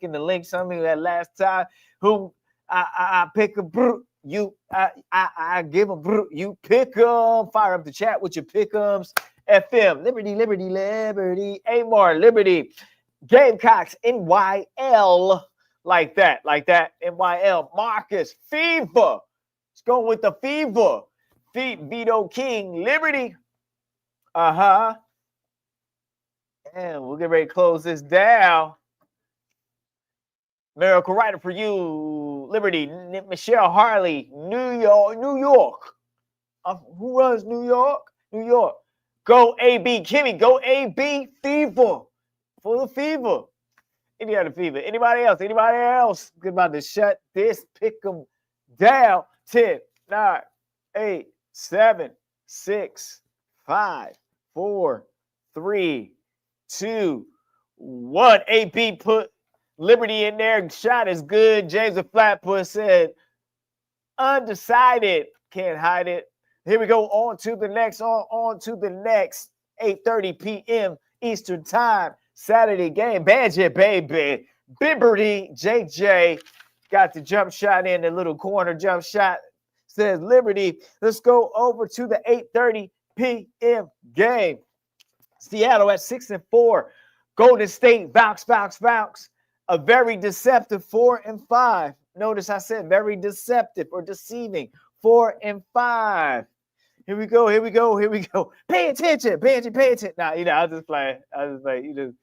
in the link. Some of you that last time who I pick a brute. I give a brute. You pick them. Fire up the chat with your pickums. FM Liberty, Liberty, Liberty. Amar Liberty. Gamecocks NYL like that. NYL Marcus Fever. Let's go with the Fever. Vito King Liberty. And we'll get ready to close this down. Miracle Rider for you, Liberty. Michelle Harley, New York. Who runs New York? New York. Go AB, Kimmy. Go AB, Fever. For the Fever. Any other Fever? Anybody else? Good about to shut this. Pick them down. 10, 9, 8, 7, 6, 5, 4, 3, 2, 1. AB put Liberty in there. Shot is good. James of Flatbush said, undecided. Can't hide it. Here we go. On to the next. 8:30 p.m. Eastern Time. Saturday game. Badger, baby. Bibberty. JJ got the jump shot in the little corner. Jump shot says Liberty. Let's go over to the 8:30 p.m. game. Seattle at 6-4. Golden State, Vaux. A very deceptive 4-5. Notice I said very deceptive or deceiving. 4-5. Here we go. Pay attention. Nah, I'll just play. All right, here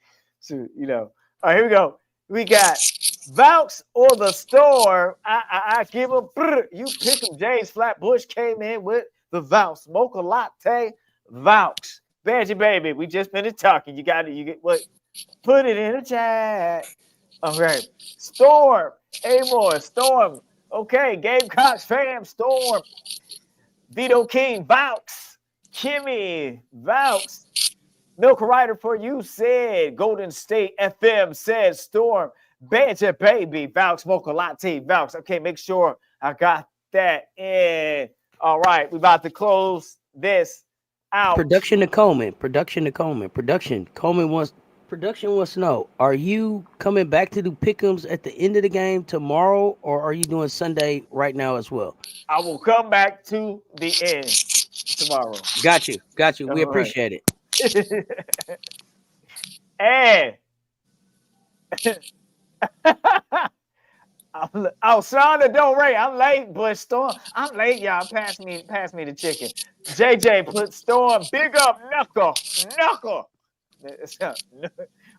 we go. We got Vaux or the Storm. I give them. You pick them. James Flatbush came in with the Vaux. Mocha latte, Vaux. Badger baby, we just finished talking. You get what? Put it in the chat. Okay. Storm. Amor. Storm. Okay. Gamecocks fam. Storm. Vito King. Vaux. Kimmy. Vaux. Milk Rider for you said. Golden State FM says Storm. Badger baby. Vaux. Mocha latte. Vaux. Okay. Make sure I got that in. All right. We about to close this out. Production Coleman wants to know, are you coming back to do pick'ems at the end of the game tomorrow, or are you doing Sunday right now as well? I will come back to the end tomorrow. Got you. We appreciate it. And Shonda Del Rey, I'm late, but Storm, I'm late, y'all. Pass me the chicken. JJ put Storm, big up, knuckle.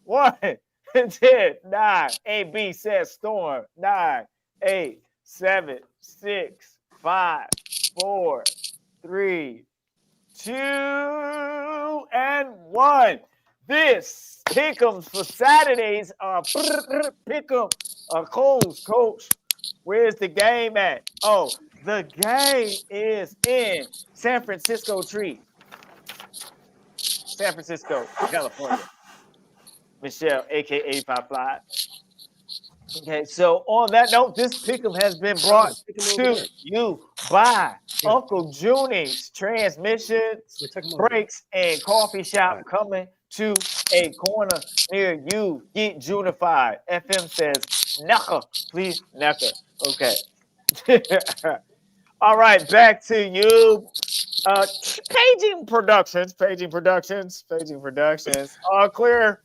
1, 10, 9. AB says Storm. 9, 8, 7, 6, 5, 4, 3, 2, and 1. This pick'ems for Saturdays are pick'em. Coach, where's the game at? Oh, the game is in San Francisco, California. Michelle, aka 55. Okay, so on that note, this pick'em has been brought to you by Uncle Junie's Transmissions, Brakes, and Coffee Shop coming to a corner near you. Get Junified. FM says, knuckle, please, knuckle. Okay. All right, back to you. Paging Productions. All clear.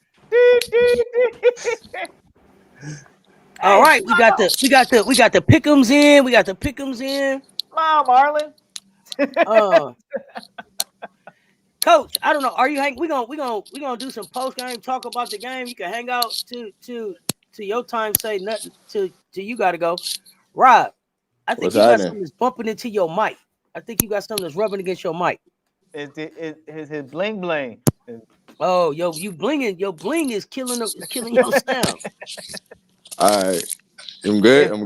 All right, we got the pick'ems in. Mom, Marlon. Coach, I don't know. Are you we gonna do some post game talk about the game? You can hang out to your time. Say nothing to you. Got to go, Rob. I think you got something that's bumping into your mic. I think you got something that's rubbing against your mic. It's his bling bling. Oh, you blinging. Your bling is killing your sound. All right. I'm good. His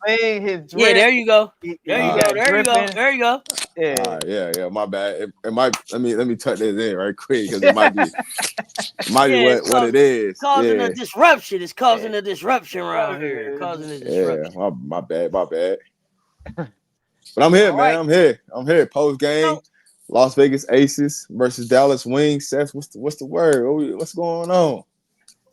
bling, his drip. Yeah, there you go. There you go. Yeah. Yeah. My bad. It might. Let me tuck this in right quick because it might be what it is. Causing a disruption. It's causing a disruption around here. Yeah. My bad. But I'm here, man. I'm here. Post game. Las Vegas Aces versus Dallas Wings. Seth, what's the word? What's going on?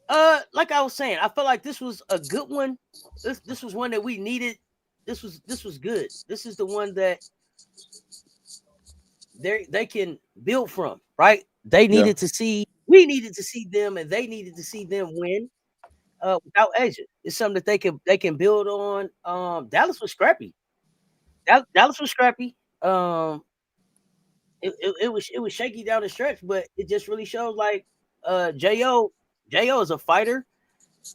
Like I was saying, I felt like this was a good one. This was one that we needed. This was good. This is the one that they can build from, right? They needed to see, we needed to see them, and they needed to see them win without Asia. It's something that they can build on. Dallas was scrappy. Dallas was scrappy. It was shaky down the stretch, but it just really shows like Jo is a fighter,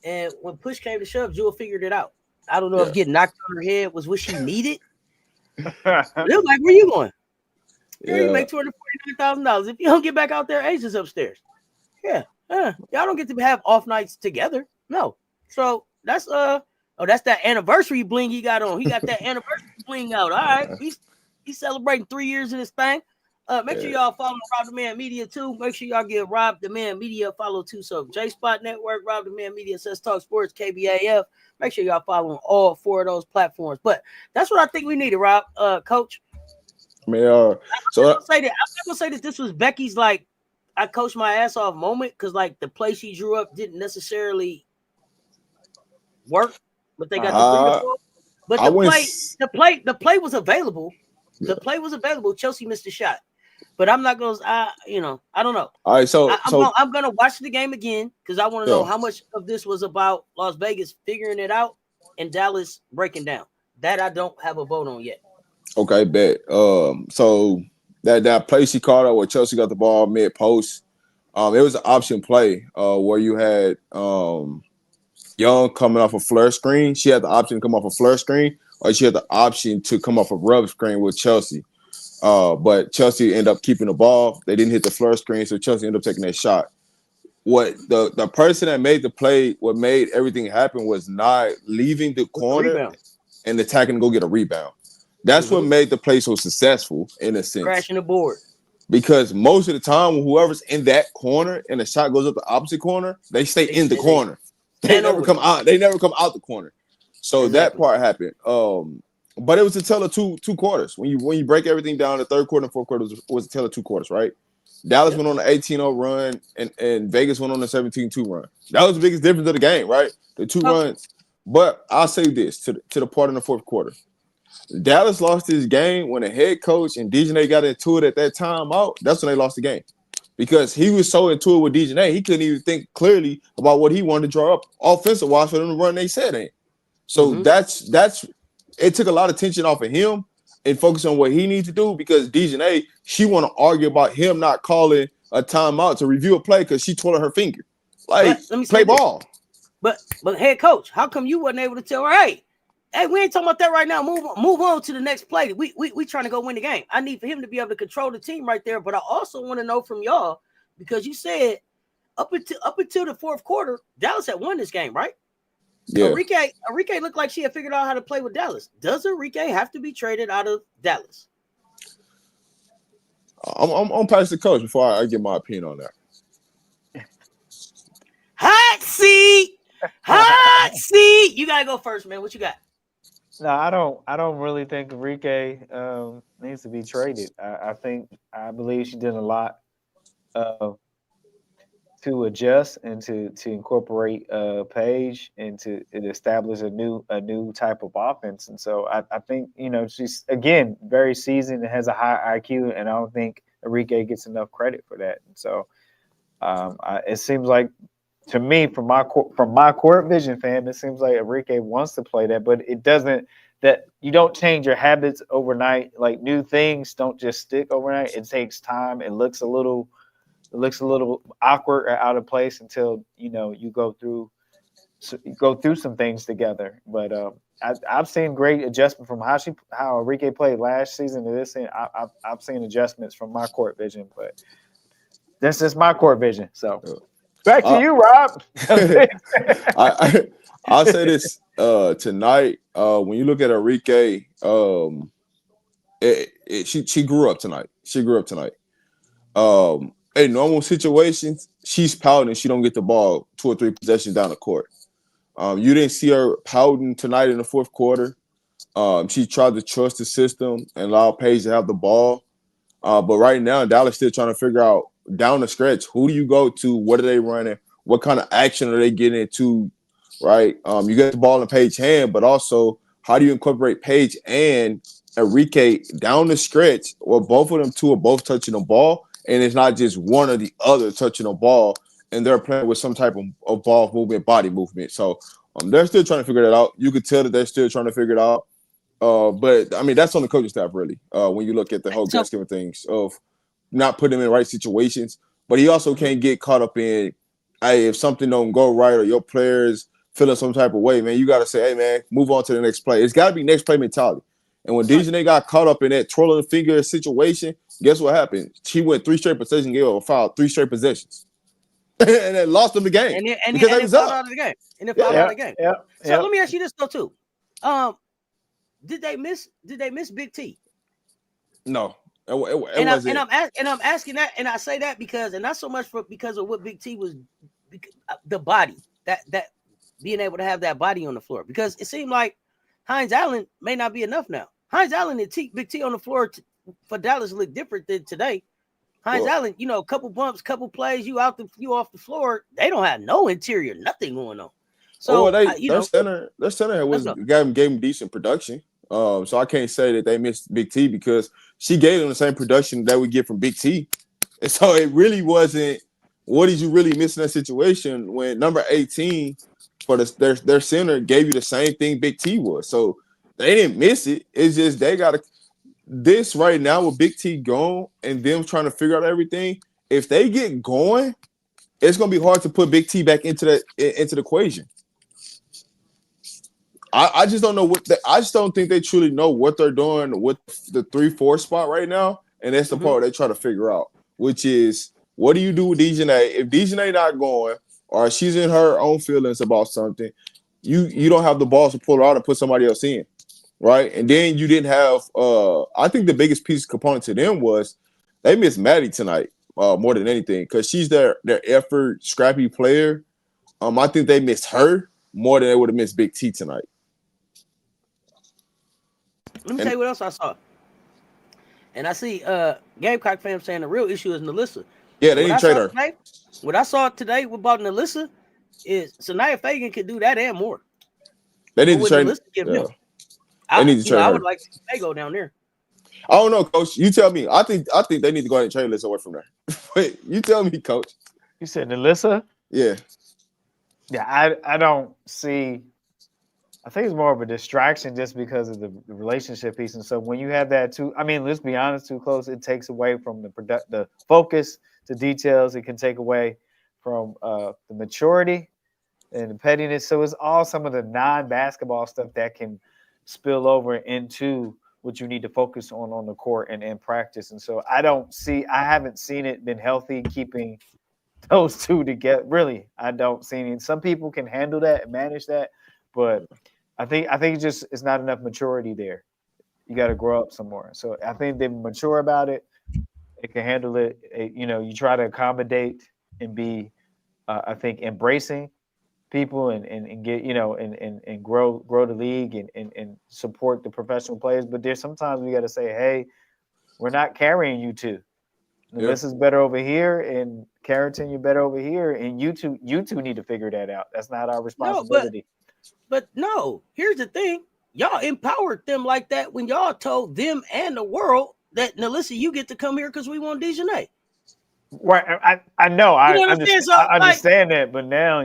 and when push came to shove, Jewel figured it out. I don't know if getting knocked on her head was what she needed. It was like, where you going? Girl, you make $249,000 if you don't get back out there. Asia's upstairs. Yeah, y'all don't get to have off nights together. No, so that's that's that anniversary bling he got on. He got that anniversary bling out. All right, he's celebrating 3 years in this thing. Make sure y'all follow Rob the Man Media too. Make sure y'all give Rob the Man Media a follow too. So J Spot Network, Rob the Man Media, Says Talk Sports, KBAF. Make sure y'all follow on all 4 of those platforms. But that's what I think we needed, Rob, Coach. I mean, I'm not gonna say that this was Becky's like I coached my ass off moment, because like the play she drew up didn't necessarily work, but they got the 3-4. But the play was available. The play was available. Chelsea missed a shot. But I'm not gonna, I don't know. All right, so I'm gonna watch the game again because I want to know how much of this was about Las Vegas figuring it out and Dallas breaking down. That I don't have a vote on yet. Okay, bet. So that play she called out where Chelsea got the ball mid post, it was an option play where you had Young coming off a flare screen. She had the option to come off a flare screen, or she had the option to come off a rub screen with Chelsea. But Chelsea ended up keeping the ball. They didn't hit the flare screen, so Chelsea ended up taking that shot. What the person that made the play, what made everything happen was not leaving the corner and attacking to go get a rebound. That's what made the play so successful in a sense. Crashing the board. Because most of the time, when whoever's in that corner and the shot goes up the opposite corner, they stay in the corner. They never come out. They never come out the corner. So that part happened. But it was a tell of two quarters. When you break everything down, the third quarter and fourth quarter was a tell of 2 quarters, right? Dallas went on an 18-0 run, and Vegas went on a 17-2 run. That was the biggest difference of the game, right? The 2 runs. But I'll say this to the part in the fourth quarter. Dallas lost his game when the head coach and DeJounte got into it at that time out. That's when they lost the game. Because he was so into it with DeJounte, he couldn't even think clearly about what he wanted to draw up offensive-wise for them to run they said in. So that's it took a lot of tension off of him and focus on what he needs to do, because DeJounte, she want to argue about him not calling a timeout to review a play because she twirled her finger. Like, play ball. But head coach, how come you wasn't able to tell her, hey, we ain't talking about that right now. Move on to the next play. We trying to go win the game. I need for him to be able to control the team right there. But I also want to know from y'all, because you said up until the fourth quarter, Dallas had won this game, right? Yeah. Enrique looked like she had figured out how to play with Dallas. Does Enrique have to be traded out of Dallas? I'm past the coach before I give my opinion on that. Hot seat. You gotta go first, man. What you got? No, I don't really think Enrique needs to be traded. I believe she did a lot to adjust and to incorporate Paige and to establish a new type of offense. And so I think, she's, again, very seasoned and has a high IQ, and I don't think Enrique gets enough credit for that. And so it seems like, to me, from my court vision, fam, it seems like Enrique wants to play that, but it doesn't. That you don't change your habits overnight. Like, new things don't just stick overnight. It takes time. It looks a little awkward or out of place until you go through some things together. But I've seen great adjustment from how Enrique played last season to this season. I've seen adjustments from my court vision, but this is my court vision. So back to you, Rob. I'll say this tonight. When you look at Enrique, she grew up tonight. In normal situations, she's pouting. She don't get the ball 2 or 3 possessions down the court. You didn't see her pouting tonight in the fourth quarter. She tried to trust the system and allow Paige to have the ball. But right now, Dallas still trying to figure out down the stretch, who do you go to? What are they running? what kind of action are they getting into, right? You get the ball in Paige's hand, but also how do you incorporate Paige and Enrique down the stretch where both of them two are both touching the ball, and it's not just one or the other touching the ball, and they're playing with some type of ball movement, body movement. So they're still trying to figure that out. You could tell that they're still trying to figure it out. But I mean, that's on the coaching staff, really. When you look at the whole grand scheme of things, of not putting him in the right situations, but he also can't get caught up in, hey, if something don't go right or your players feeling some type of way, man, you got to say, hey, man, move on to the next play. It's got to be next play mentality. And when Dejanay got caught up in that twirling finger situation, guess what happened? She went 3 straight possessions, gave up a foul, 3 straight possessions, and then lost them the game. And it fouled out of the game. And it fouled out of the game. So let me ask you this though too. Did they miss Big T? No. And I'm asking that, and I say that because, and not so much because of what Big T was, the body, that being able to have that body on the floor, because it seemed like Hines Allen may not be enough now. Hines Allen and Big T on the floor for Dallas look different than today. Hines Allen, a couple bumps, couple plays, you off the floor. They don't have no interior, nothing going on. So their center gave him decent production. So I can't say that they missed Big T because she gave them the same production that we get from Big T. And so it really wasn't, what did you really miss in that situation when number 18 for their center gave you the same thing Big T was? So they didn't miss it. It's just they got this right now with Big T gone and them trying to figure out everything. If they get going, it's going to be hard to put Big T back into the equation. I just don't know I just don't think they truly know what they're doing with the 3-4 spot right now, and that's the part they try to figure out, which is what do you do with Dejanay if Dejanay not going or she's in her own feelings about something? You don't have the balls to pull her out and put somebody else in, right? And then you didn't have. I think the biggest piece component to them was they missed Maddie tonight more than anything because she's their effort scrappy player. I think they missed her more than they would have missed Big T tonight. Let me tell you what else I saw. And I see Gamecock fans saying the real issue is NaLyssa. Yeah, they didn't trade her. Today, what I saw today about NaLyssa is Sanaya Fagan could do that and more. They need to trade her. I need to trade her. I would like to see Fago down there. I don't know, Coach. You tell me. I think they need to go ahead and trade NaLyssa away from there. Wait, you tell me, Coach. You said NaLyssa? Yeah. Yeah, I don't see. I think it's more of a distraction just because of the relationship piece. And so when you have that let's be honest, too close, it takes away from the focus, the details. It can take away from the maturity and the pettiness. So it's all some of the non-basketball stuff that can spill over into what you need to focus on the court and in practice. And so I haven't seen it been healthy keeping those two together. Really, I don't see any. Some people can handle that and manage that. But I think it's not enough maturity there. You got to grow up some more. So I think they're mature about it. They can handle it. You try to accommodate and be, I think, embracing people and get, and grow the league and support the professional players. But there's sometimes we got to say, hey, we're not carrying you two. This is better over here, and Carrington, you're better over here, and you two need to figure that out. That's not our responsibility. But no, here's the thing. Y'all empowered them like that when y'all told them and the world that, NaLyssa, you get to come here because we want Dejanay. Right. I know. I understand that, but now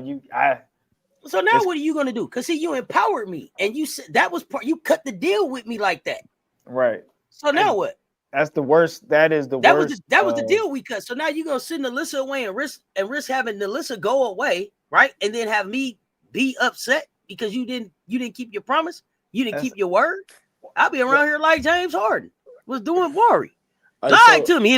So now what are you going to do? Because, see, you empowered me, and you said that was part. You cut the deal with me like that. Right. So now what? That's the worst. That is the worst. That was the deal we cut. So now you're going to send NaLyssa away and risk having NaLyssa go away, right? And then have me be upset because you didn't keep your promise. You didn't keep your word. I'll be around here like James Harden was doing Warrior. He lied to me.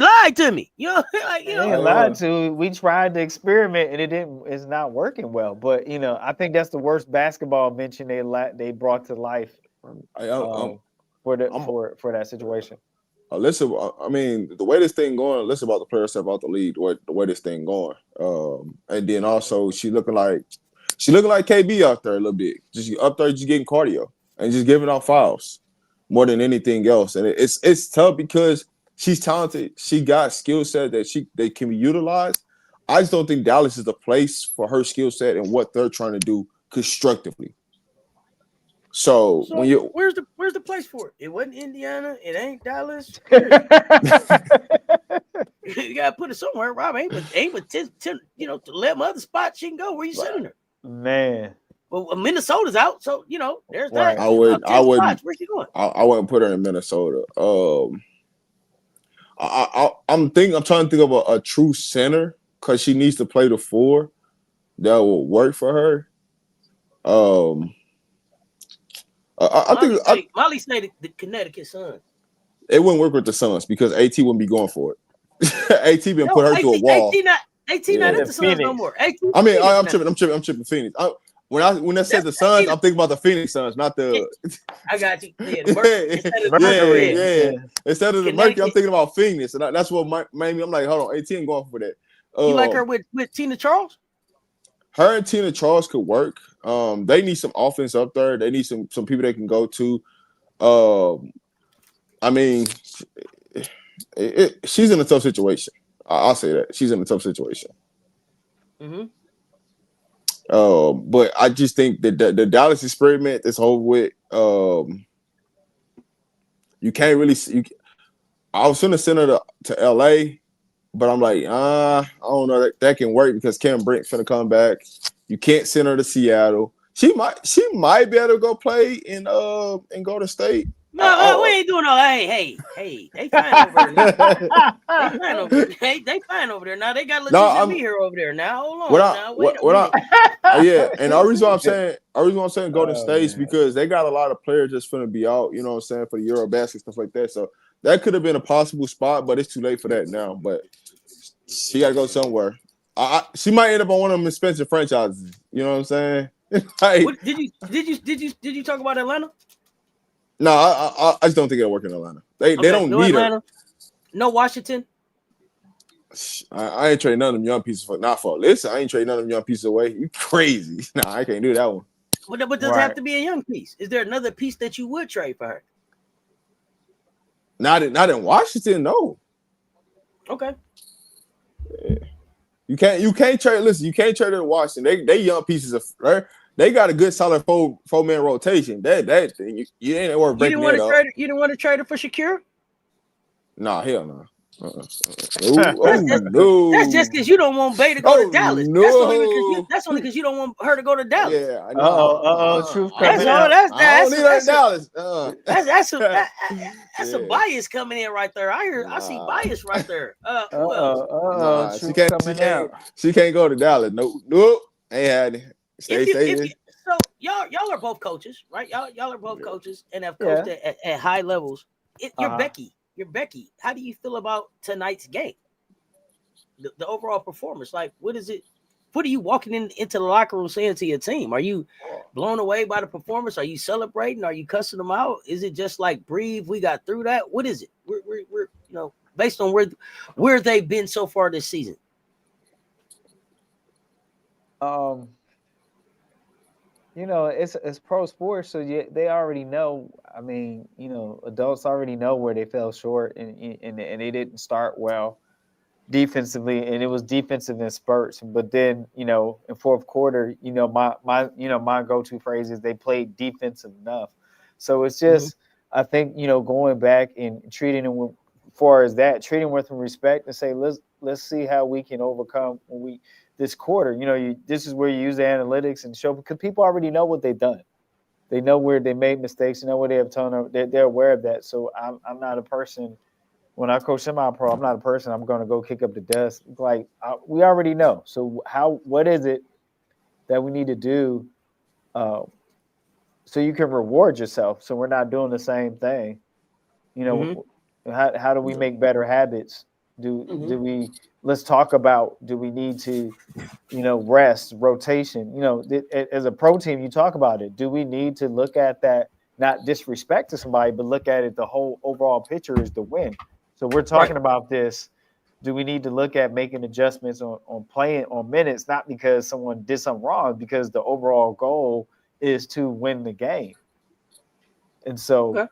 He lied to. We tried to experiment and it's not working well. But I think that's the worst basketball mention they brought to life for that situation. Listen, I mean, the way this thing going, listen about the player stuff out the league, the way this thing going. And then also she looking like KB out there a little bit. Just up there, just getting cardio and just giving out fouls more than anything else. And it's tough because she's talented. She got skill set that can be utilized. I just don't think Dallas is the place for her skill set and what they're trying to do constructively. So when you where's the place for it? It wasn't Indiana. It ain't Dallas. Where is it? You gotta put it somewhere. Rob ain't with 10, 11 other spots she can go. Where you sending her? Man. Well, Minnesota's out, so there's Right. that. I wouldn't Where's she going? I wouldn't put her in Minnesota. I'm trying to think of a true center because she needs to play the 4 that will work for her. Molly say the Connecticut Suns. It wouldn't work with the Suns because AT wouldn't be going for it. AT been put her to a wall. AT not at the Suns no more. I mean, I'm tripping Phoenix. When I said the Suns, I'm thinking about the Phoenix Suns, not the. I got you. Yeah, Instead of the Mercury, I'm thinking about Phoenix, and that's what made me. I'm like, hold on, AT ain't going for that. You like her with Tina Charles? Her and Tina Charles could work. They need some offense up there. They need some people they can go to. I mean, she's in a tough situation. I'll say that she's in a tough situation. Mm-hmm. But I just think that the Dallas experiment is over with. You can't really. I was gonna send her to LA, but I'm like, I don't know that can work because Cam Brink finna come back. You can't send her to Seattle. She might be able to go play in Golden State. No, we ain't doing all that. Hey, they fine over there. They fine over there. Now they got legit me here over there. Now hold on. Yeah, and the reason I'm saying Golden State is because they got a lot of players that's finna be out. You know what I'm saying, for the Eurobasket stuff like that. So that could have been a possible spot, but it's too late for that now. But she got to go somewhere. She might end up on one of them expensive franchises. You know what I'm saying? Did you talk about Atlanta? No, I just don't think it'll work in Atlanta. They don't need Atlanta. Her. No Washington. I ain't trading none of them young pieces listen, I ain't trading none of them young pieces away. You crazy? Nah, I can't do that one. But does it have to be a young piece? Is there another piece that you would trade for her? Not in Washington, no. Okay. Yeah. You can't trade. Listen, you can't trade in Washington. They young pieces of right. They got a good solid four-man rotation. That you ain't worth breaking that up. You didn't want to trade her for Shakira? Nah, hell no. No. That's just because you don't want Bay to go to Dallas. No. That's only because you don't want her to go to Dallas. Yeah, I know. Truth that's coming all. out. I don't need her in Dallas. That's a bias coming in right there. I see bias right there. Who else? She can't go to Dallas. Nope. Ain't had it. So y'all are both coaches, right? Y'all are both coaches and have coached at high levels. You're Becky. How do you feel about tonight's game? The overall performance, like what is it? What are you walking into the locker room saying to your team? Are you blown away by the performance? Are you celebrating? Are you cussing them out? Is it just like breathe? We got through that. What is it? We're based on where they've been so far this season. It's pro sports, so they already know. I mean, adults already know where they fell short, and they didn't start well defensively, and it was defensive in spurts. But then, in fourth quarter, my go-to phrase is they played defensive enough. So it's just, I think, going back and treating them with respect and say, let's see how we can overcome this quarter. This is where you use the analytics and show, because people already know what they've done. They know where they made mistakes. They know where they have turnover. They're aware of that. So I'm not a person. When I coach semi-pro, I'm not a person I'm going to go kick up the dust. Like we already know. So what is it that we need to do so you can reward yourself? So we're not doing the same thing. How do we make better habits? Let's talk about, do we need to, rest, rotation? As a pro team, you talk about it. Do we need to look at that, not disrespect to somebody, but look at it, the whole overall picture is the win. So we're talking about this. Do we need to look at making adjustments on playing on minutes, not because someone did something wrong, because the overall goal is to win the game. And so,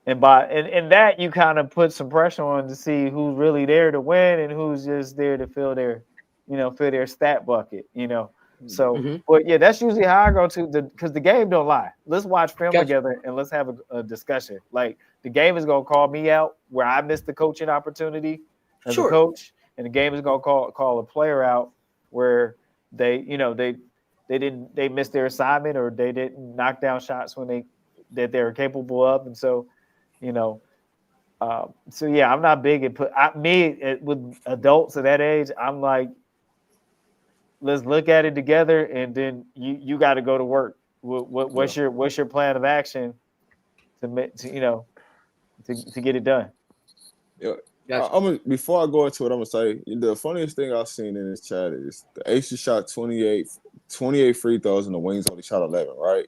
and that you kind of put some pressure on to see who's really there to win and who's just there to fill their fill their stat bucket, So, Mhm. but yeah, that's usually how I go to because the game don't lie. Let's watch film Gotcha. together and let's have a discussion. Like the game is gonna call me out where I missed the coaching opportunity as a Sure. coach, and the game is gonna call a player out where they missed their assignment or they didn't knock down shots that they were capable of, and so you know. So yeah, I'm not big at with adults at that age. I'm like, let's look at it together, and then you got to go to work. What's your plan of action to get it done? Yeah. Gotcha. Before I go into it, I'm gonna say the funniest thing I've seen in this chat is the Aces shot 28 free throws and the Wings only shot 11. Right?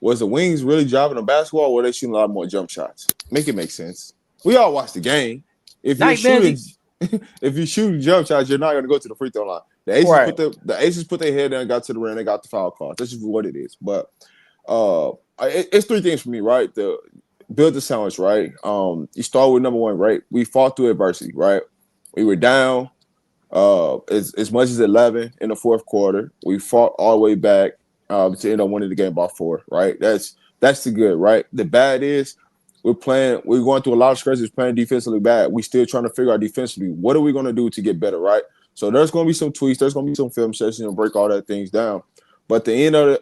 Was the Wings really driving the basketball, or were they shooting a lot more jump shots? Make it make sense. We all watched the game. If you're Night, shooting, Benzie. if you shoot jump shots, you're not gonna go to the free throw line. The Aces put their head down, got to the rim, they got the foul call. That's just what it is. But it's three things for me, right? The build the sandwich, right? You start with number one, right? We fought through adversity, right? We were down as much as 11 in the fourth quarter. We fought all the way back to end up winning the game by 4, right? That's the good, right? The bad is we're going through a lot of stretches playing defensively bad. We still trying to figure out defensively what are we going to do to get better, right? So there's going to be some tweaks, there's going to be some film sessions and break all that things down. But the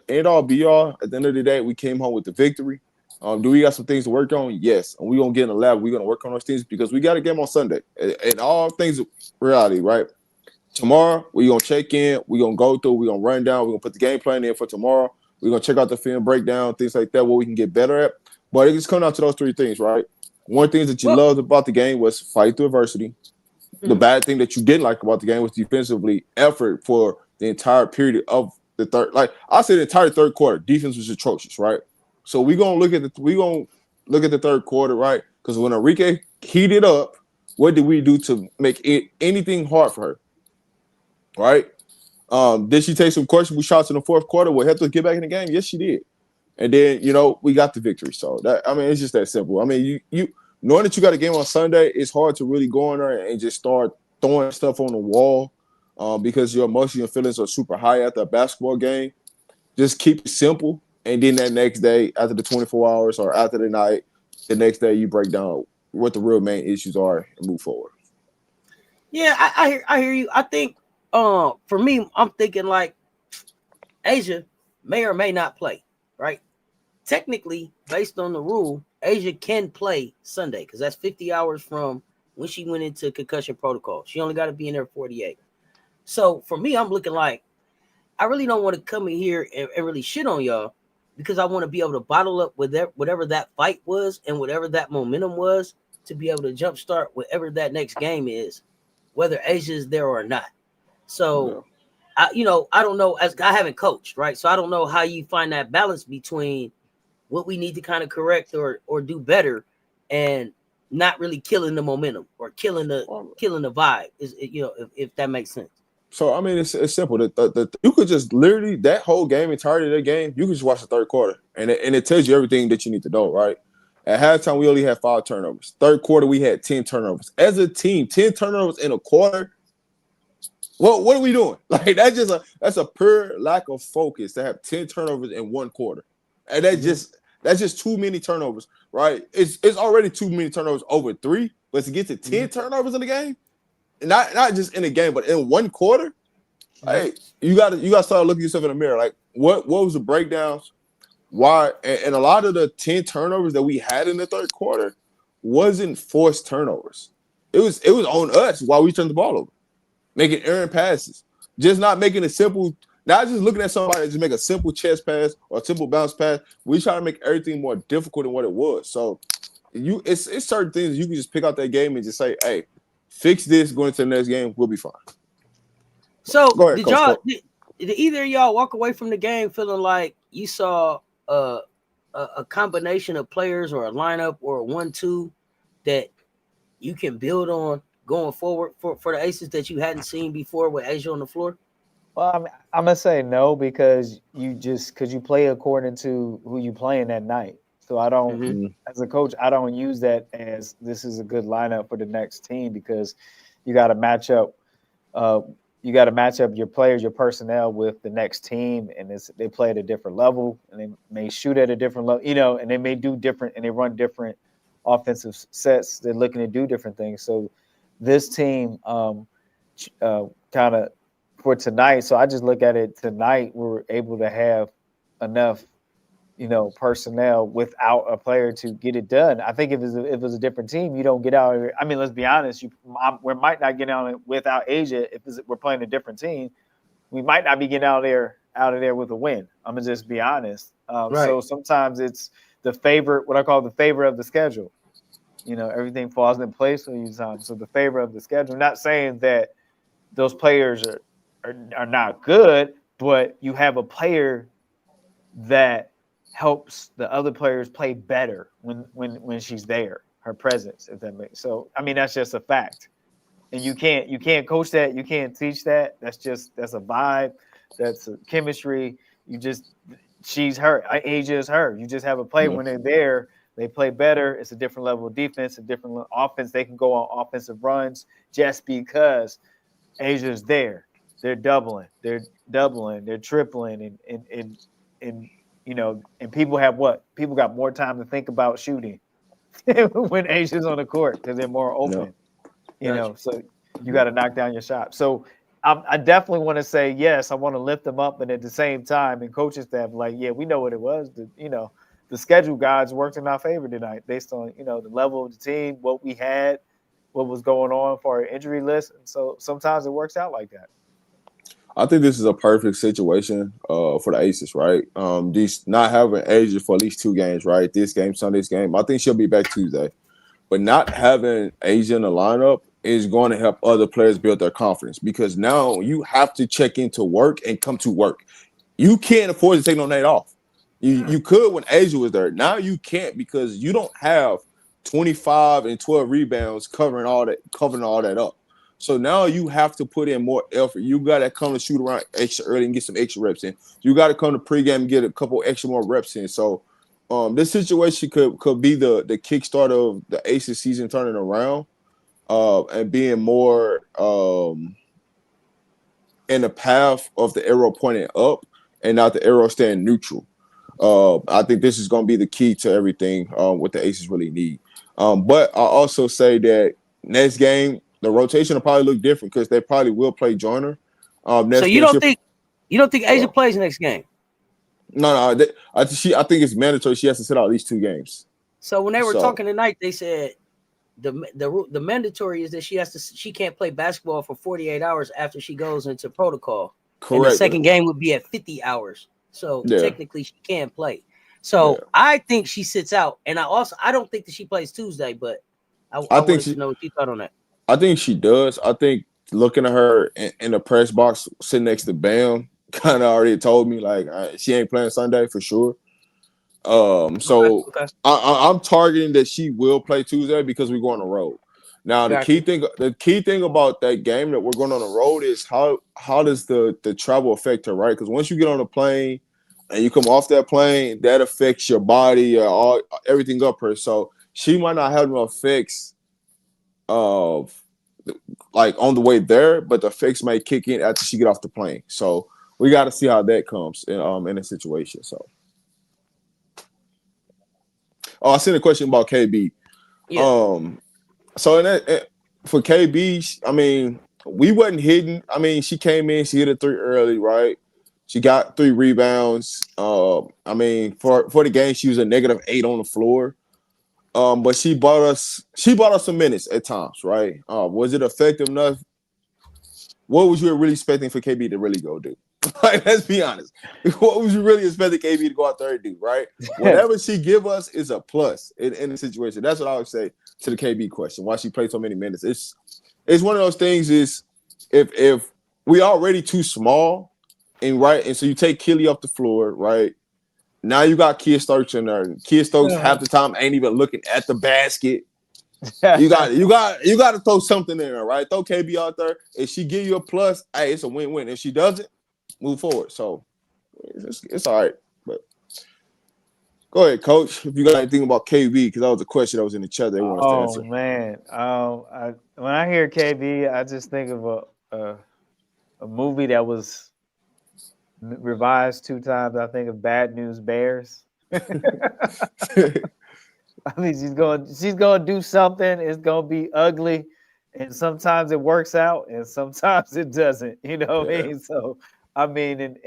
end all be all, at the end of the day, we came home with the victory. Do we got some things to work on? Yes. And we're going to get in the lab. We're going to work on those things because we got a game on Sunday. And all things reality, right? Tomorrow, we're going to check in. We're going to go through. We're going to run down. We're going to put the game plan in for tomorrow. We're going to check out the film breakdown, things like that, what we can get better at. But it just comes down to those three things, right? One thing that you loved about the game was fight through adversity. The bad thing that you didn't like about the game was defensively effort for the entire period of the third. Like I said, the entire third quarter, defense was atrocious, right? So we're gonna look at the third quarter, right? Because when Enrique heated up, what did we do to make it anything hard for her? Right? Did she take some questionable shots in the fourth quarter? Will help to get back in the game? Yes, she did. And then we got the victory. So it's just that simple. I mean, you knowing that you got a game on Sunday, it's hard to really go in there and just start throwing stuff on the wall because your emotions and feelings are super high after a basketball game. Just keep it simple. And then that next day, after the 24 hours or after the night, the next day you break down what the real main issues are and move forward. Yeah, I hear you. I think for me, I'm thinking like Asia may or may not play, right? Technically, based on the rule, Asia can play Sunday because that's 50 hours from when she went into concussion protocol. She only got to be in there 48. So for me, I'm looking like I really don't want to come in here and really shit on y'all because I want to be able to bottle up with whatever that fight was and whatever that momentum was to be able to jumpstart whatever that next game is, whether Asia is there or not. So, I don't know. As I haven't coached, right? So I don't know how you find that balance between what we need to kind of correct or do better, and not really killing the momentum or killing the vibe. Is if that makes sense. So I mean, it's simple. You could just literally that whole game, entirety of that game, you could just watch the third quarter, and it tells you everything that you need to know, right? At halftime, we only had 5 turnovers. Third quarter, we had 10 turnovers. As a team, 10 turnovers in a quarter. What are we doing? Like that's a pure lack of focus to have 10 turnovers in one quarter, and that's just too many turnovers, right? It's already too many turnovers over 3, but to get to 10 turnovers in the game. Not just in a game, but in one quarter, hey, you got to start looking yourself in the mirror. Like, what was the breakdowns? Why? And a lot of the 10 turnovers that we had in the third quarter wasn't forced turnovers. It was on us while we turned the ball over, making errant passes, just not making a simple. Not just looking at somebody and just make a simple chest pass or a simple bounce pass. We try to make everything more difficult than what it was. So, it's certain things you can just pick out that game and just say, hey. Fix this going into the next game. We'll be fine. So, go ahead, did either of y'all walk away from the game feeling like you saw a combination of players or a lineup or a 1-2 that you can build on going forward for the Aces that you hadn't seen before with Asia on the floor? Well, I'm gonna say no because you play according to who you playing that night. So I don't, as a coach, I don't use that as this is a good lineup for the next team because you got to match up you got to match up your players, your personnel with the next team, and they play at a different level, and they may shoot at a different level, and they may do different, and they run different offensive sets. They're looking to do different things. So this team kind of for tonight. So I just look at it tonight. We were able to have enough, personnel without a player to get it done. I think if it was a different team, you don't get out. I mean, let's be honest. We might not get out without A'ja if we're playing a different team. We might not be getting out of there with a win. I'm gonna just be honest. Right. So sometimes it's what I call the favor of the schedule. Everything falls in place for these times. So the favor of the schedule. I'm not saying that those players are not good, but you have a player that helps the other players play better when she's there, her presence, if that makes. So I mean, that's just a fact, and you can't coach that, you can't teach that. That's a vibe, that's a chemistry. She's her, A'ja is her. You just have a player when they're there, they play better. It's a different level of defense, a different offense. They can go on offensive runs just because A'ja is there. They're doubling, they're tripling, and people got more time to think about shooting when A'ja's on the court because they're more open, so you got to knock down your shot. So I definitely want to say, yes, I want to lift them up. And at the same time, and coaching staff, we know what it was. The schedule guides worked in our favor tonight based on, the level of the team, what we had, what was going on for our injury list. And so sometimes it works out like that. I think this is a perfect situation for the Aces, right? Just not having A'ja for at least 2 games, right? This game, Sunday's game. I think she'll be back Tuesday. But not having A'ja in the lineup is going to help other players build their confidence because now you have to check into work and come to work. You can't afford to take no night off. You could when A'ja was there. Now you can't because you don't have 25 and 12 rebounds covering all that up. So now you have to put in more effort. You got to come to shoot around extra early and get some extra reps in. You got to come to pregame and get a couple extra more reps in. So this situation could be the kickstart of the Aces season turning around and being more in the path of the arrow pointing up and not the arrow staying neutral. I think this is going to be the key to everything what the Aces really need. But I also say that next game, the rotation will probably look different because they probably will play Joyner. So you don't think A'ja plays next game? No. I think it's mandatory. She has to sit out at least 2 games. So when they were talking tonight, they said the mandatory is that she can't play basketball for 48 hours after she goes into protocol. Correct. And the second game would be at 50 hours. So technically she can't play. So I think she sits out, and I don't think that she plays Tuesday, but I wanted to know what you thought on that. I think she does. I think looking at her in the press box sitting next to Bam kind of already told me she ain't playing Sunday for sure. So okay. I'm targeting that she will play Tuesday because we're going on the road. Now the key thing about that game that we're going on the road is how does the travel affect her, right? Because once you get on a plane and you come off that plane, that affects your body, everything up her. So she might not have no effects of on the way there, but the effects may kick in after she get off the plane. So we got to see how that comes in a situation. So, I sent a question about KB. Yeah. So for KB, I mean, we wasn't hitting. I mean, she came in, she hit a 3 early, right? She got 3 rebounds. I mean, for the game, she was a -8 on the floor. But she bought us some minutes at times, right? Was it effective enough? What was you really expecting for KB to really go do? Let's be honest. What was you really expecting KB to go out there and do, right? Whatever she give us is a plus in the situation. That's what I would say to the KB question. Why she played so many minutes? It's one of those things is if we already too small and so you take Kelly off the floor, right? Now you got Kia Stokes in there. Kia Stokes half the time ain't even looking at the basket. You got to throw something in there, right? Throw KB out there. If she give you a plus, hey, it's a win-win. If she doesn't, move forward. So it's all right. But go ahead, Coach. If you got anything about KB, because that was a question that was in the chat they wanted to answer. Oh man, when I hear KB, I just think of a a movie that was revised 2 times. I think of Bad News Bears. I mean, she's gonna do something. It's gonna be ugly, and sometimes it works out, and sometimes it doesn't. You know what I mean? So, I mean,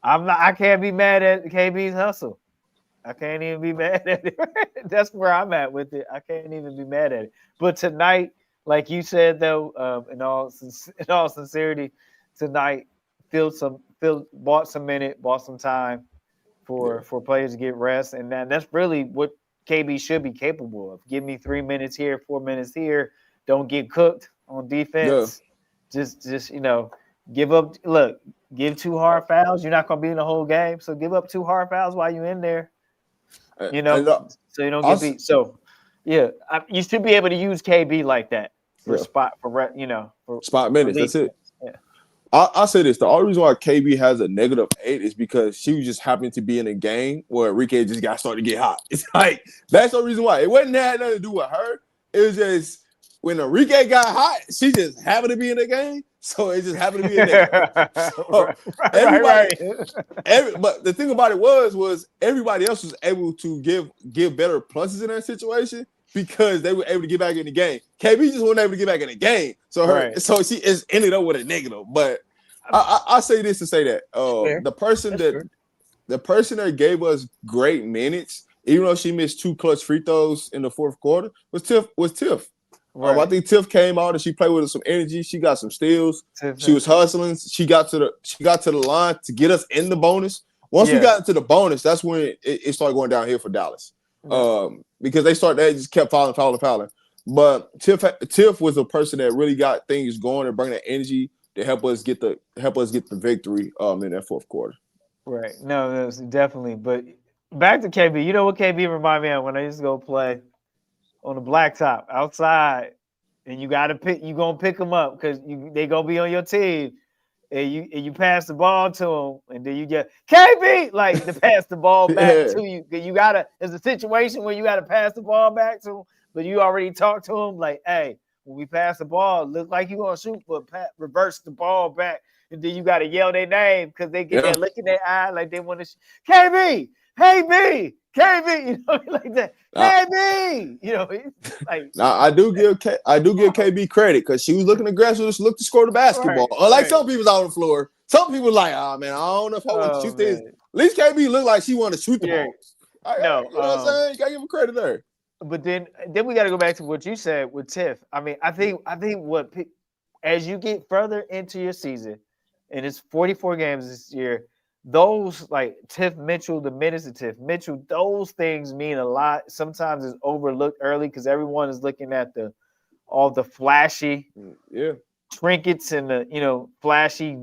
I can't be mad at KB's hustle. I can't even be mad at it. That's where I'm at with it. I can't even be mad at it. But tonight, like you said, though, in all sincerity, tonight bought some time for players to get rest, and that's really what KB should be capable of. Give me 3 minutes here, 4 minutes here. Don't get cooked on defense. Yeah. Just give up. Look, give 2 hard fouls. You're not gonna be in the whole game, so give up 2 hard fouls while you're in there. So you don't get beat. So yeah, you should be able to use KB like that for spot minutes. That's it. Yeah. I'll say this: the only reason why KB has a -8 is because she was just happened to be in a game where Enrique just got started to get hot. It's like that's the reason why. It wasn't had nothing to do with her. It was just when Enrique got hot, she just happened to be in the game. So it just happened to be a negative. So but the thing about it was everybody else was able to give better pluses in that situation because they were able to get back in the game. KB just wasn't able to get back in the game. So so she is ended up with a negative. But I say this to say that the person that gave us great minutes, even though she missed 2 clutch free throws in the fourth quarter, was Tiff. Right. I think Tiff came out and she played with some energy. She got some steals. She was hustling. She got to the line to get us in the bonus. Once we got into the bonus, that's when it started going downhill for Dallas. Because they just kept fouling. But Tiff was a person that really got things going and bring that energy to help us get the victory in that fourth quarter. Right. No, definitely. But back to KB. You know what KB remind me of when I used to go play on the blacktop outside, and you gonna pick them up because they gonna be on your team, and you pass the ball to them, and then you get KB like to pass the ball back to you. You gotta. There's a situation where you gotta pass the ball back to them, but you already talked to them like, hey, when we pass the ball, look like you gonna shoot, but reverse the ball back, and then you gotta yell their name because they get that look in their eye like they want to. KB, hey B. KB, like that. KB, like. Now I do give KB credit because she was looking aggressive. She looked to score the basketball. Unlike some people's out on the floor, some people like, oh man, I don't know if I want to shoot this. At least KB looked like she wanted to shoot the ball. You know what I'm saying? You gotta give him credit there. But then we got to go back to what you said with Tiff. I mean, I think as you get further into your season, and it's 44 games this year. Those like Tiff Mitchell, the minutes of Tiff Mitchell, those things mean a lot. Sometimes it's overlooked early because everyone is looking at all the flashy trinkets and the flashy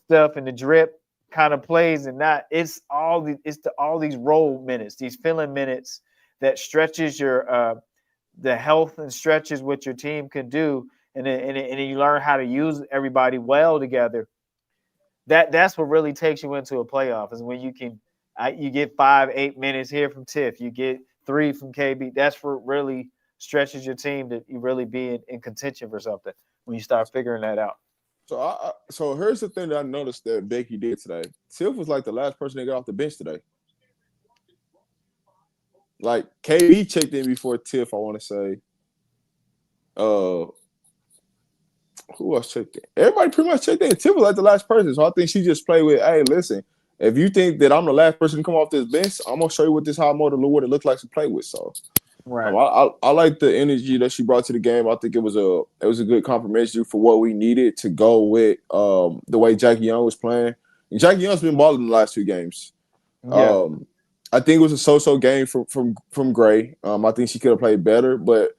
stuff and the drip kind of plays, and not it's all these role minutes, these filling minutes that stretches your the health and stretches what your team can do, and then you learn how to use everybody well together. That's what really takes you into a playoff is when you get 5-8 minutes here from Tiff, you get 3 from KB. That's what really stretches your team to you really be in contention for something when you start figuring that out. So here's the thing that I noticed that Becky did today. Tiff was like the last person to get off the bench today. Like KB checked in before Tiff, I want to say. Who else checked in? Everybody pretty much checked in. Tiff was like the last person. So I think she just played with, hey, listen, if you think that I'm the last person to come off this bench, I'm going to show you what it looks like to play with. So right. I like the energy that she brought to the game. I think it was a good confirmation for what we needed to go with the way Jackie Young was playing. And Jackie Young's been balling the last 2 games. Yeah. I think it was a so-so game from Gray. I think she could have played better, but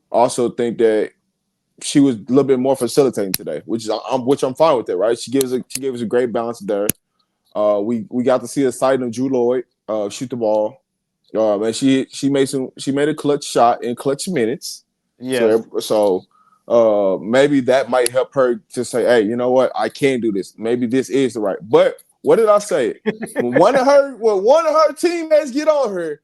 also think that she was a little bit more facilitating today, which I'm fine with it, right? She gave us a great balance there. We got to see a side of Drew Lloyd shoot the ball. And she made a clutch shot in clutch minutes. Yeah. So maybe that might help her to say, hey, you know what? I can do this. Maybe this is the right. But what did I say? when one of her teammates get on her,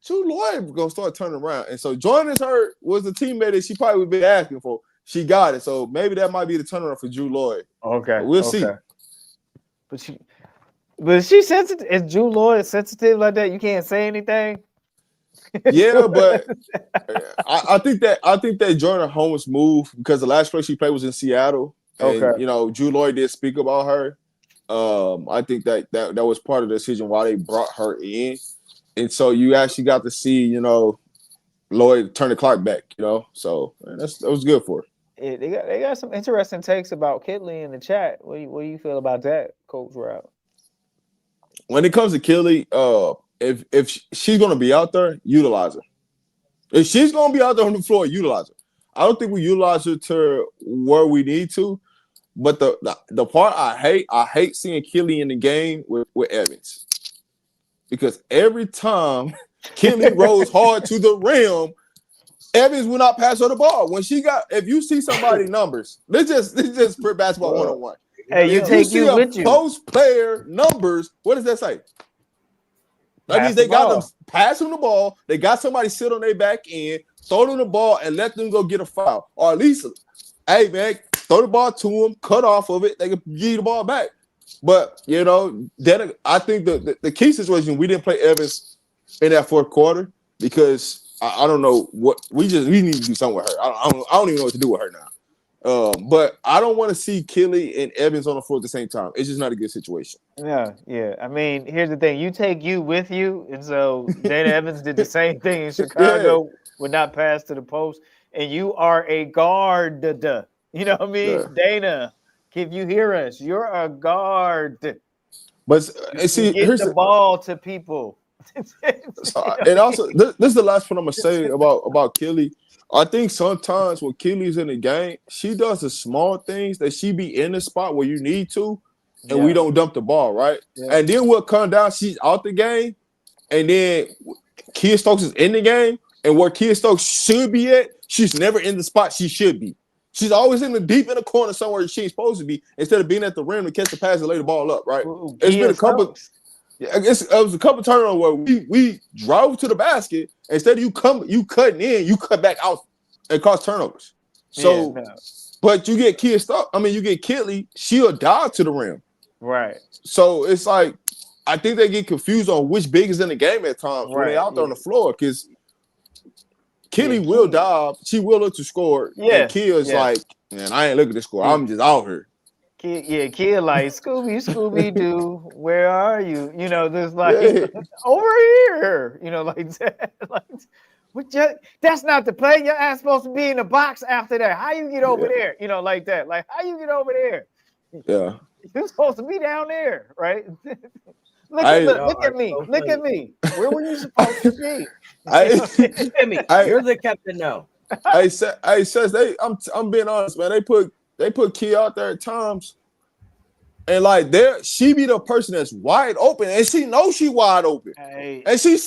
Drew Lloyd gonna start turning around. And so joining her was the teammate that she probably would be asking for. she got it. So maybe that might be the turnaround for Drew Lloyd. Okay, But we'll see. But is she sensitive? Is Drew Lloyd sensitive like that? You can't say anything. Yeah, but I think that Jordan Holmes move because the last place she played was in Seattle, and Okay. you know Drew Lloyd did speak about her. I think that was part of the decision why they brought her in, and so you actually got to see Lloyd turn the clock back. So man, that was good for her. Yeah, they got some interesting takes about Kitley in the chat. What do you feel about that, Coach Route? When it comes to Kitley, if she's gonna be out there, utilize her. If she's gonna be out there on the floor, utilize her. I don't think we utilize her to where we need to. But the part I hate seeing Kitley in the game with Evans. Because every time Kitley rolls hard to the rim, Evans will not pass her the ball. If you see somebody numbers, let's just put basketball 101. Hey, you take you with you. Post player numbers, what does that say? That means they got them passing the ball. They got somebody sit on their back end, throw them the ball, and let them go get a foul. Or at least, hey, man, throw the ball to them, cut off of it. They can give you the ball back. But, then I think the key situation, we didn't play Evans in that fourth quarter because I don't know what we need to do something with her. I don't even know what to do with her now. But I don't want to see Kitley and Evans on the floor at the same time. It's just not a good situation. Yeah. I mean, here's the thing: you take you with you, and so Dana Evans did the same thing in Chicago. Would not pass to the post, and you are a guard. You know what I mean, Yeah. Dana? If you hear us, you're a guard. But see, Get the ball to people. And also, this is the last point I'm gonna say about Kitley. I think sometimes when Kitley's in the game, she does the small things that she be in the spot where you need to, and we don't dump the ball, right? Yeah. And then we'll come down, she's out the game, and then Kia Stokes is in the game, and where Kia Stokes should be at, she's never in the spot she should be. She's always deep in the corner somewhere she's supposed to be, instead of being at the rim to catch the pass and lay the ball up, right? Ooh, it's been a couple. It was a couple turnovers where we drove to the basket. Instead of you cutting in, you cut back out and cause turnovers. So, but you get Kitley, she'll dive to the rim. Right. So it's like, I think they get confused on which big is in the game at times when they're out there on the floor, because Kitley will dive, she will look to score. Yeah. And Kia's like, man, I ain't looking to score. I'm just out here. Kia like, Scooby-Doo, where are you? There's like over here, like that. Like, that's not the play. Your ass supposed to be in the box after that. How you get over there? Like that. Like, how you get over there? Yeah. You're supposed to be down there, right? Look at me. Look at me. Where were you supposed to be? Look at me. You're the captain now. I'm being honest, man. They put Kia out there at times, and like she be the person that's wide open, and she knows she wide open, and she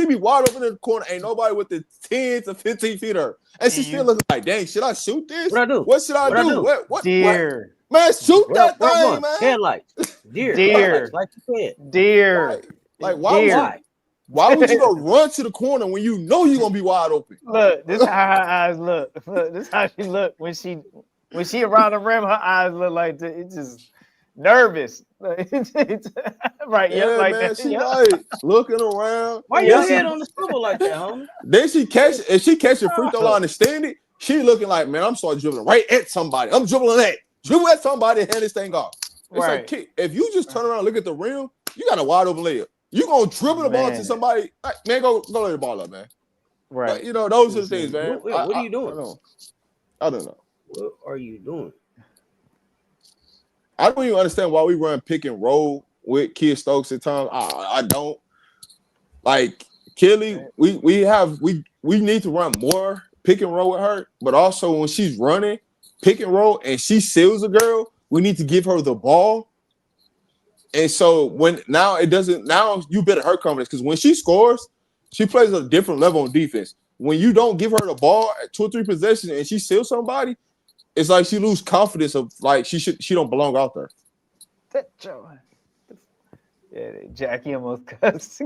be wide open in the corner. Ain't nobody with the 10 to 15 feet of her, and she still looking like, dang, should I shoot this? What I do? What should I do? What? Deer. Man, shoot that thing, man. Headlights. Deer. Like you said. Deer. Like why would you go run to the corner when you know you're gonna be wide open? Look, this is how her eyes look. Look, this is how she look when she around the rim. Her eyes look like it's just nervous. Right? Yeah, like man. She like looking around. Why your head on the swivel like that, homie? Then she catch a free throw line and stand it. She looking like, man, I'm starting dribbling right at somebody. I'm dribbling at somebody and hand this thing off. It's like, if you just turn around and look at the rim, you got a wide open layup. You gonna dribble the ball to somebody, man? Go lay the ball up, man. Right. But, those are the things, man. What are you doing? I don't know. What are you doing? I don't even understand why we run pick and roll with Kia Stokes at times. I don't. Like Kitley, we need to run more pick and roll with her, but also when she's running pick and roll and she seals a girl, we need to give her the ball. And so now you better her confidence, because when she scores, she plays a different level on defense. When you don't give her the ball at 2 or 3 possessions and she seals somebody, it's like she lose confidence of like she don't belong out there. Yeah, Jackie almost cussed.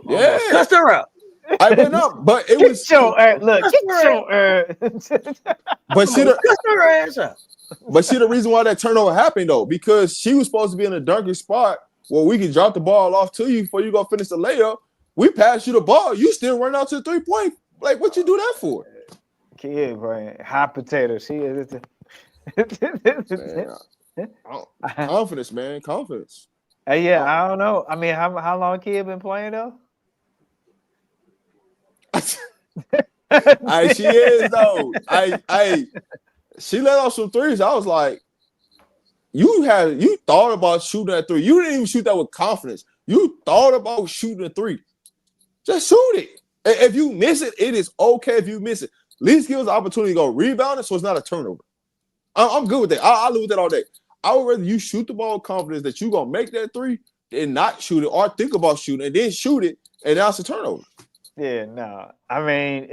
Cussed her out. I went up, but it Get was. your look. Get your But see the Cuss her ass out. But see the reason why that turnover happened though, because she was supposed to be in a dunker spot where we could drop the ball off to you before you go finish the layup. We passed you the ball, you still run out to the 3-point. Like, what you do that for? kid, bro. Hot potato. She is. Man, confidence, man, confidence. Yeah, I don't know. I mean, how long kid been playing though? She is though. She let off some threes. I was like, you thought about shooting that three. You didn't even shoot that with confidence. You thought about shooting a three. Just shoot it. If you miss it, it is okay if you miss it. At least give us the opportunity to go rebound it so it's not a turnover. I'm good with that. I'll live with that all day. I would rather you shoot the ball with confidence that you're going to make that three and not shoot it or think about shooting and then shoot it and now it's a turnover. Yeah, no. I mean,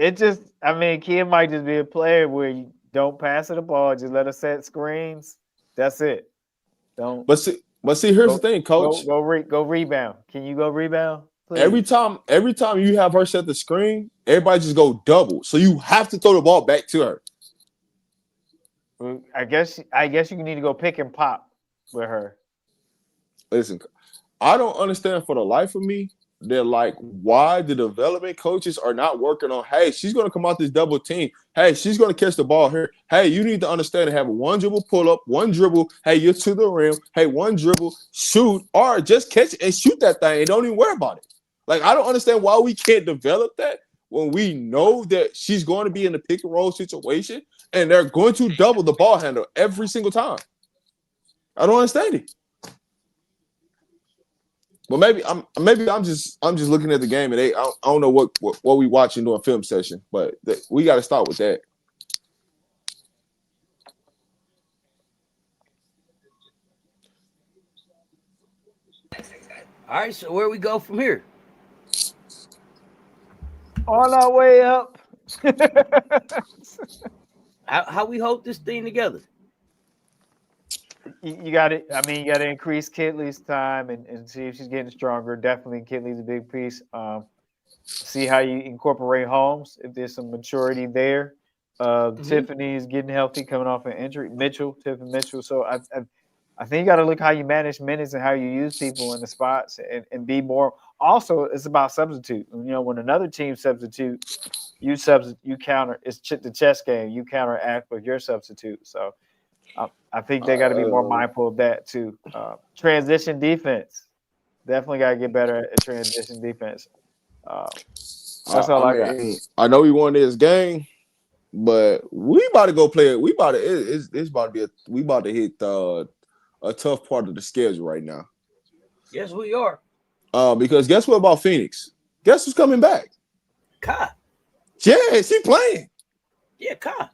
kid might just be a player where you don't pass her the ball, just let her set screens. That's it. Don't. But see, here's the thing, coach. Go rebound. Can you go rebound? Please? Every time you have her set the screen, everybody just go double. So you have to throw the ball back to her. Well, I guess you need to go pick and pop with her. Listen, I don't understand for the life of me. They're like, why the development coaches are not working on, hey, she's going to come out this double team. Hey, she's going to catch the ball here. Hey, you need to understand and have one dribble pull up, one dribble. Hey, you're to the rim. Hey, one dribble, shoot, or just catch it and shoot that thing and don't even worry about it. Like, I don't understand why we can't develop that when we know that she's going to be in the pick and roll situation and they're going to double the ball handle every single time. I don't understand it. Well, maybe I'm just looking at the game and I don't know what we watching during film session, but we got to start with that. All right, so where we go from here? On our way up. How we hold this thing together? You got to. I mean, you got to increase Kitley's time and see if she's getting stronger. Definitely, Kitley's a big piece. See how you incorporate Holmes if there's some maturity there. Tiffany's getting healthy, coming off an injury. Tiffany Mitchell. So I think you got to look how you manage minutes and how you use people in the spots and be more. Also, it's about substitute. You know, when another team substitute, you counter. It's the chess game. You counteract with your substitute. So. I think they got to be more mindful of that too. Transition defense, definitely got to get better at transition defense. That's all I got. I know we won this game, but we about to go play it. We about to hit a tough part of the schedule right now. Yes, we are. Because guess what about Phoenix? Guess who's coming back? Kai. Yeah, she playing. Yeah, Kai.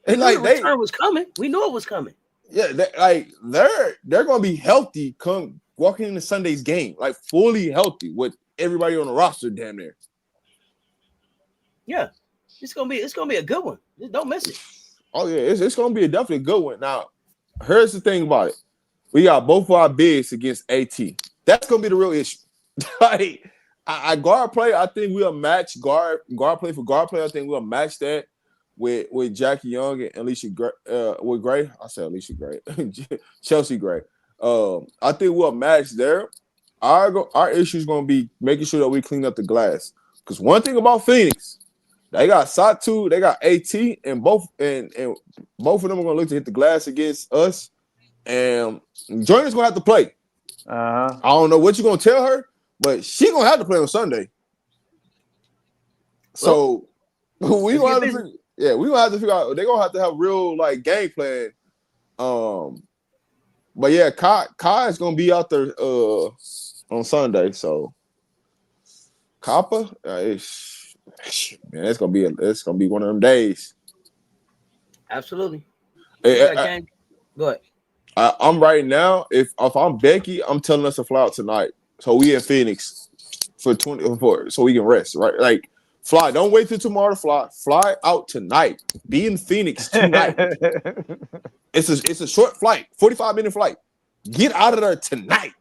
And like return was coming. We knew it was coming. Yeah, they're gonna be healthy come walking into Sunday's game, like fully healthy with everybody on the roster damn near. Yeah, it's gonna be a good one. Don't miss it. Oh yeah, it's gonna be definitely a good one. Now, here's the thing about it: we got both of our bigs against AT. That's gonna be the real issue. Like, I guard play. I think we'll match guard play for guard play. I think we'll match that. With Jackie Young and Alicia Gray, with Gray, I said Alicia Gray, Chelsea Gray. I think we'll match there. Our issue is going to be making sure that we clean up the glass. Because one thing about Phoenix, they got Satu, they got AT, and both of them are going to look to hit the glass against us. And Jordan's going to have to play. I don't know what you're going to tell her, but she's going to have to play on Sunday. So we going to have to. Yeah, we gonna have to figure out. They're gonna have to have real like game plan. But yeah, Kai is gonna be out there on Sunday. So Kappa, it's gonna be one of them days. Absolutely. Go ahead. I'm right now. If I'm Becky, I'm telling us to fly out tonight. So we in Phoenix for 24, so we can rest. Right, like. Fly. Don't wait till tomorrow to fly. Fly out tonight. Be in Phoenix tonight. It's a short flight, 45-minute flight. Get out of there tonight.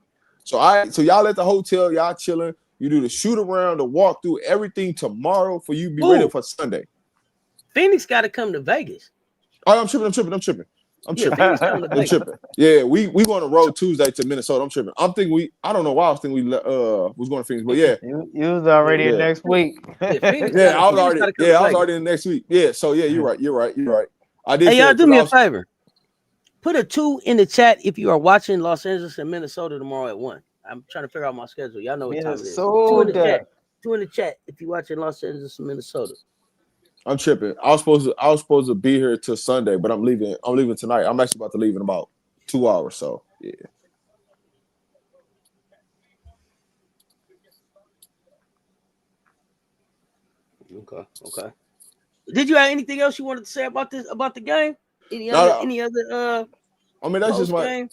So y'all at the hotel, y'all chilling. You do the shoot around, the walk through, everything tomorrow for you to be ready for Sunday. Phoenix got to come to Vegas. Oh, I'm tripping. I'm tripping. Yeah, we going to road Tuesday to Minnesota. I'm tripping. I don't know why I was thinking we was going to Phoenix, but yeah. You was already in next week. Yeah, I was already in next week. Yeah, so yeah, you're right. I did. Hey, y'all, do me a favor. Put a 2 in the chat if you are watching Los Angeles and Minnesota tomorrow at 1. I'm trying to figure out my schedule. Y'all know what time it is. 2 in the chat. 2 in the chat if you're watching Los Angeles and Minnesota. I'm tripping. I was supposed to be here till Sunday, but I'm leaving tonight. I'm actually about to leave in about 2 hours. So yeah. Okay. Did you have anything else you wanted to say about the game? Any other I mean, that's just my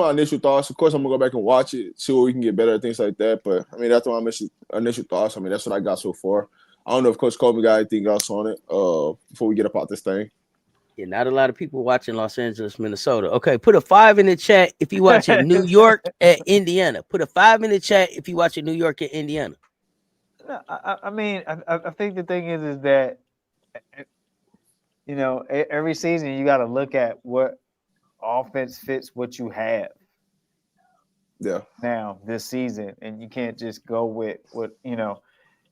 initial thoughts. Of course, I'm gonna go back and watch it, see where we can get better at things like that. But I mean, that's my initial thoughts. I mean, that's what I got so far. I don't know if Coach Coleman got anything else on it before we get up out this thing. Yeah, not a lot of people watching Los Angeles, Minnesota. Okay, put a 5 in the chat if you watching New York at Indiana. Put a 5 in the chat if you watching New York at Indiana. No, I mean, I think the thing is that, you know, every season you got to look at what offense fits what you have. Yeah. Now this season, and you can't just go with what you know,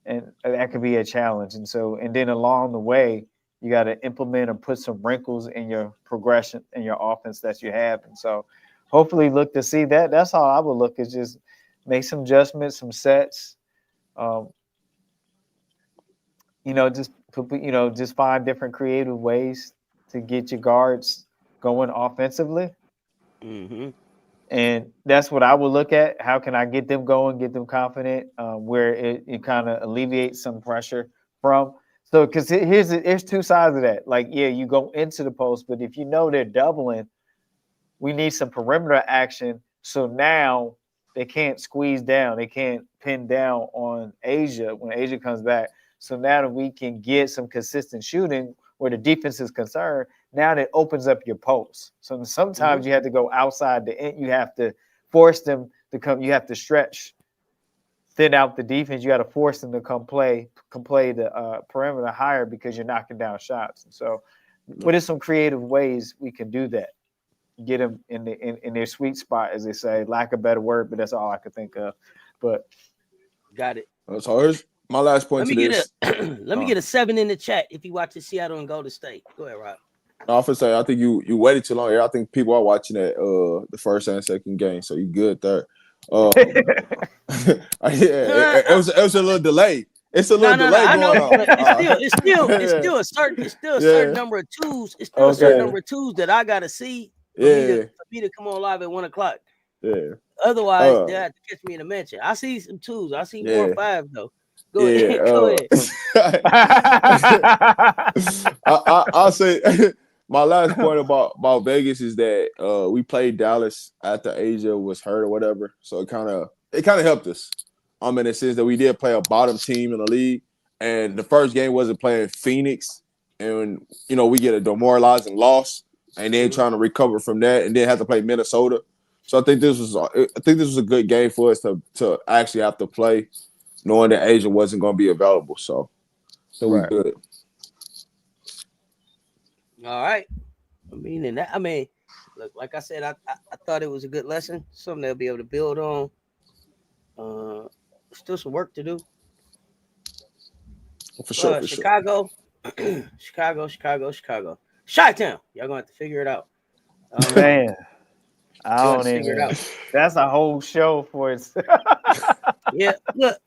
and that could be a challenge. And then along the way, you got to implement and put some wrinkles in your progression in your offense that you have. And so, hopefully, look to see that. That's how I would look, is just make some adjustments, some sets. Just find different creative ways to get your guards going offensively. Mm-hmm. And that's what I would look at. How can I get them going, get them confident, where it kind of alleviates some pressure from. So, because here's two sides of that. Like, yeah, you go into the post, but if you know they're doubling, we need some perimeter action. So now they can't squeeze down. They can't pin down on Asia when Asia comes back. So now that we can get some consistent shooting where the defense is concerned, now that opens up your posts. So sometimes you have to go outside the end. You have to force them to come. You have to stretch, thin out the defense. You got to force them to come play the perimeter higher because you're knocking down shots. And so, what are some creative ways we can do that? Get them in their sweet spot, as they say. Lack of a better word, but that's all I could think of. But got it. So here's my last point to this. Let me get a 7 in the chat if you watch the Seattle and Golden State. Go ahead, Rob. I often say I think you waited too long here. I think people are watching that the first and second game, so you good there. It was a little delay. It's a little delay going on. It's still a certain number of twos. It's still a certain number of twos that I gotta see for me to come on live at 1:00. Yeah. Otherwise, they have to catch me in a mention. I see some twos. I see 4 or 5 though. Go ahead. I'll say my last point about Vegas is that we played Dallas after Asia was hurt or whatever, so it kind of helped us. In the sense that we did play a bottom team in the league, and the first game wasn't playing Phoenix, and we get a demoralizing loss, and then trying to recover from that, and then have to play Minnesota. So I think this was a good game for us to actually have to play, knowing that Asia wasn't going to be available. So we're good. All right. Look, like I said, I thought it was a good lesson, something they'll be able to build on. Still some work to do. For sure. Chicago. Chi-Town. Y'all gonna have to figure it out. Man, I don't even. That's a whole show for it. Yeah, look,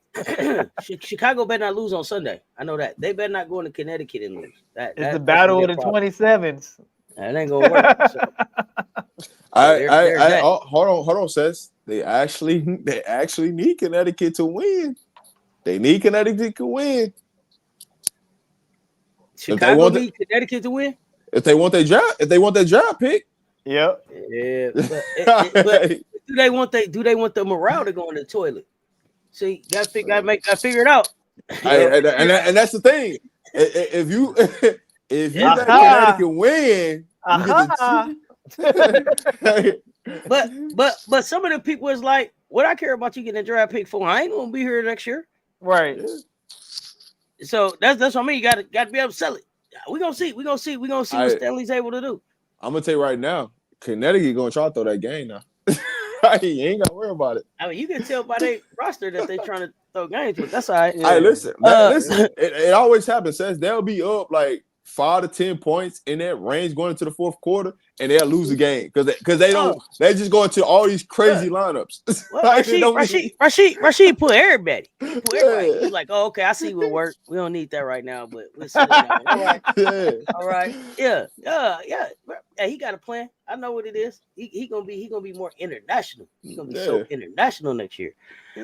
Chicago better not lose on Sunday. I know that. They better not go into Connecticut and lose. It's the battle of the 27s. That ain't gonna work. So. Hold on, Seth. They actually need Connecticut to win. They need Connecticut to win. Chicago need Connecticut to win. If they want their draft pick. Yep. Yeah. But do they want the morale to go in the toilet? See, gotta figure it out. And that's the thing. If you let Connecticut win, but some of the people is like, what I care about you getting a draft pick for? I ain't gonna be here next year. Right. So that's what I mean. You gotta be able to sell it. We're gonna see what Stanley's able to do. I'm gonna tell you right now, Connecticut gonna try to throw that game now. You ain't gotta worry about it. I mean, you can tell by their roster that they're trying to throw games with. That's all right. Yeah. Hey, listen, it always happens. Says they'll be up like 5 to 10 points in that range going into the fourth quarter, and they'll lose the game because they don't. They just go into all these crazy lineups. Well, Like, Rashid put everybody. He put everybody. He's like, oh, okay, I see what work. We don't need that right now, but we'll see. All right, all right, yeah. Hey, he got a plan. I know what it is. He gonna be more international. He's gonna be so international next year.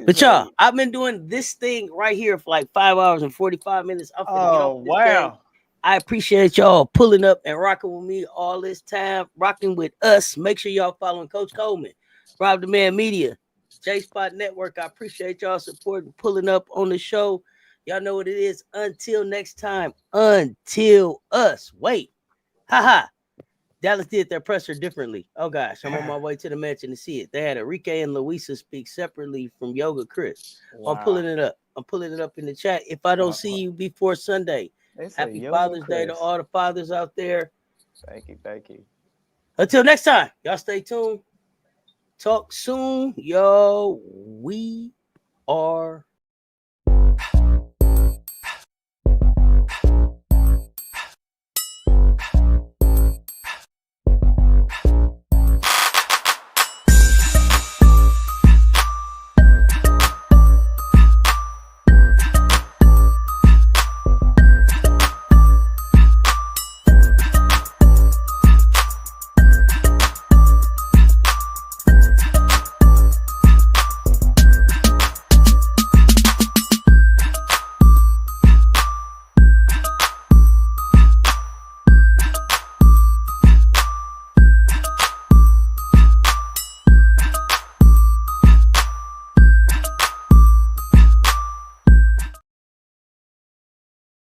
But y'all, I've been doing this thing right here for like 5 hours and 45 minutes. Oh wow. I appreciate y'all pulling up and rocking with me all this time, rocking with us. Make sure y'all following Coach Coleman, Rob the Man Media, J Spot Network. I appreciate y'all supporting, pulling up on the show. Y'all know what it is. Until next time, until us. Wait. Haha. Dallas did their presser differently. Oh gosh, I'm on my way to the mansion to see it. They had Enrique and Luisa speak separately from Yoga Chris. Wow. I'm pulling it up. I'm pulling it up in the chat. If I don't see you before Sunday, happy Father's Day to all the fathers out there. Thank you. Thank you. Until next time, y'all stay tuned. Talk soon. Yo, we are